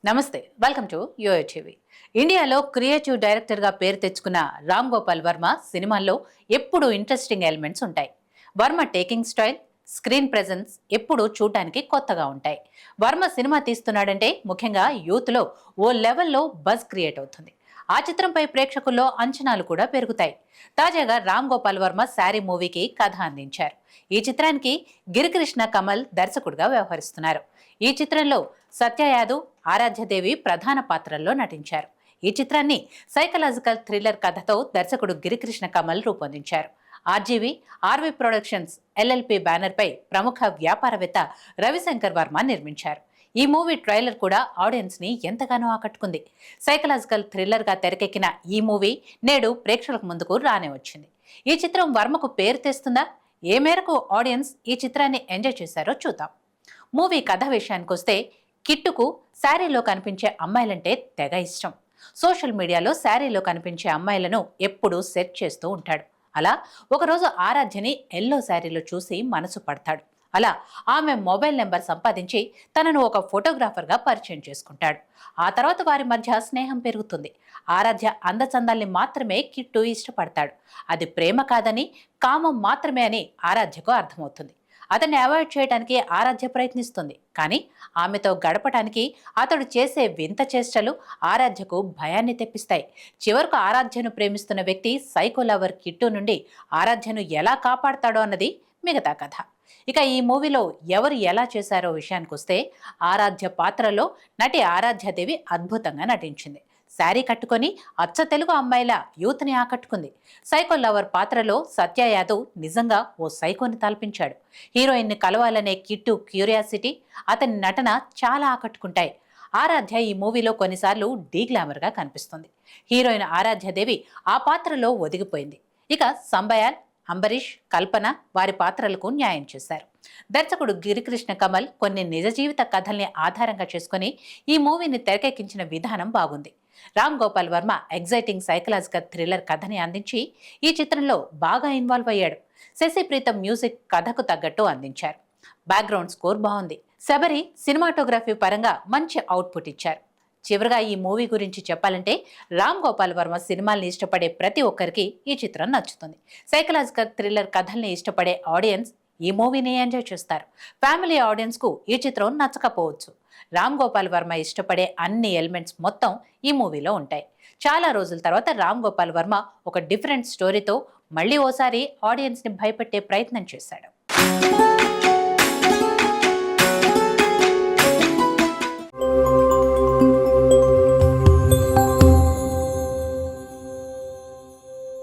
నమస్తే, welcome to yo-yo TV. ఇండియాలో creative డైరెక్టర్గా పేరు తెచ్చుకున్న రామ్ గోపాల్ వర్మ సినిమాల్లో ఎప్పుడూ ఇంట్రెస్టింగ్ ఎలిమెంట్స్ ఉంటాయి. Varma taking style, screen presence ఎప్పుడూ చూడటానికి కొత్తగా ఉంటాయి. వర్మ సినిమా తీస్తున్నాడంటే ముఖ్యంగా యూత్లో ఓ లెవెల్లో బజ్ క్రియేట్ అవుతుంది. ఆ చిత్రంపై ప్రేక్షకుల్లో అంచనాలు కూడా పెరుగుతాయి. తాజాగా రామ్ గోపాల్ వర్మ శారీ మూవీకి కథ అందించారు. ఈ చిత్రానికి గిరికృష్ణ కమల్ దర్శకుడిగా వ్యవహరిస్తున్నారు. ఈ చిత్రంలో సత్య యాదవ్, ఆరాధ్యదేవి ప్రధాన పాత్రల్లో నటించారు. ఈ చిత్రాన్ని సైకలాజికల్ థ్రిల్లర్ కథతో దర్శకుడు గిరికృష్ణ కమల్ రూపొందించారు. ఆర్జీవి ఆర్వి ప్రొడక్షన్స్ ఎల్ఎల్పి బ్యానర్పై ప్రముఖ వ్యాపారవేత్త రవిశంకర్ వర్మ నిర్మించారు. ఈ మూవీ ట్రైలర్ కూడా ఆడియన్స్ ని ఎంతగానో ఆకట్టుకుంది. సైకలాజికల్ థ్రిల్లర్ గా తెరకెక్కిన ఈ మూవీ నేడు ప్రేక్షకులకు ముందుకు రానే వచ్చింది. ఈ చిత్రం వర్మకు పేరు తెస్తుందా? ఏ మేరకు ఆడియన్స్ ఈ చిత్రాన్ని ఎంజాయ్ చేశారో చూద్దాం. మూవీ కథ విషయానికొస్తే, కిట్టుకు శారీలో కనిపించే అమ్మాయిలంటే తెగ ఇష్టం. సోషల్ మీడియాలో శారీలో కనిపించే అమ్మాయిలను ఎప్పుడూ సెట్ చేస్తూ ఉంటాడు. అలా ఒకరోజు ఆరాధ్యని ఎల్లో శారీలో చూసి మనసు పడతాడు. అలా ఆమె మొబైల్ నెంబర్ సంపాదించి తనను ఒక ఫోటోగ్రాఫర్గా పరిచయం చేసుకుంటాడు. ఆ తర్వాత వారి మధ్య స్నేహం పెరుగుతుంది. ఆరాధ్య అందచందాల్ని మాత్రమే కిట్టు ఇష్టపడతాడు. అది ప్రేమ కాదని, కామం మాత్రమే అని ఆరాధ్యకు అర్థమవుతుంది. అతన్ని అవాయిడ్ చేయడానికి ఆరాధ్య ప్రయత్నిస్తుంది. కానీ ఆమెతో గడపడానికి అతడు చేసే వింత చేష్టలు ఆరాధ్యకు భయాన్ని తెప్పిస్తాయి. చివరకు ఆరాధ్యను ప్రేమిస్తున్న వ్యక్తి సైకో లవర్ కిట్టు నుండి ఆరాధ్యను ఎలా కాపాడతాడో అన్నది మిగతా కథ. ఇక ఈ మూవీలో ఎవరు ఎలా చేశారో విషయానికొస్తే, ఆరాధ్య పాత్రలో నటి ఆరాధ్యాదేవి అద్భుతంగా నటించింది. శారీ కట్టుకొని అచ్చ తెలుగు అమ్మాయిల యూత్ని ఆకట్టుకుంది. సైకో లవర్ పాత్రలో సత్య యాదవ్ నిజంగా ఓ సైకోని తలపించాడు. హీరోయిన్ని కలవాలనే కిట్టు క్యూరియాసిటీ, అతని నటన చాలా ఆకట్టుకుంటాయి. ఆరాధ్య ఈ మూవీలో కొన్నిసార్లు డీగ్లామర్గా కనిపిస్తుంది. హీరోయిన్ ఆరాధ్యాదేవి ఆ పాత్రలో ఒదిగిపోయింది. ఇక సంబయాల్, అంబరీష్, కల్పన వారి పాత్రలకు న్యాయం చేశారు. దర్శకుడు గిరికృష్ణ కమల్ కొన్ని నిజ జీవిత కథల్ని ఆధారంగా చేసుకుని ఈ మూవీని తెరకెక్కించిన విధానం బాగుంది. Ram Gopal Varma exciting psychological thriller కథని అందించి ఈ చిత్రంలో బాగా ఇన్వాల్వ్ అయ్యాడు. శశి ప్రీతం మ్యూజిక్ కథకు తగ్గట్టు అందించారు. బ్యాక్గ్రౌండ్ స్కోర్ బాగుంది. శబరి సినిమాటోగ్రఫీ పరంగా మంచి అవుట్పుట్ ఇచ్చారు. చివరిగా ఈ మూవీ గురించి చెప్పాలంటే, రామ్ గోపాల్ వర్మ సినిమాల్ని ఇష్టపడే ప్రతి ఒక్కరికి ఈ చిత్రం నచ్చుతుంది. సైకలాజికల్ థ్రిల్లర్ కథల్ని ఇష్టపడే ఆడియన్స్ ఈ మూవీని ఎంజాయ్ చేస్తారు. ఫ్యామిలీ ఆడియన్స్ కు ఈ చిత్రం నచ్చకపోవచ్చు. రామ్ గోపాల్ వర్మ ఇష్టపడే అన్ని ఎలిమెంట్స్ మొత్తం ఈ మూవీలో ఉంటాయి. చాలా రోజుల తర్వాత రామ్ గోపాల్ వర్మ ఒక డిఫరెంట్ స్టోరీతో మళ్ళీ ఓసారి ఆడియన్స్ ని భయపెట్టే ప్రయత్నం చేశాడు.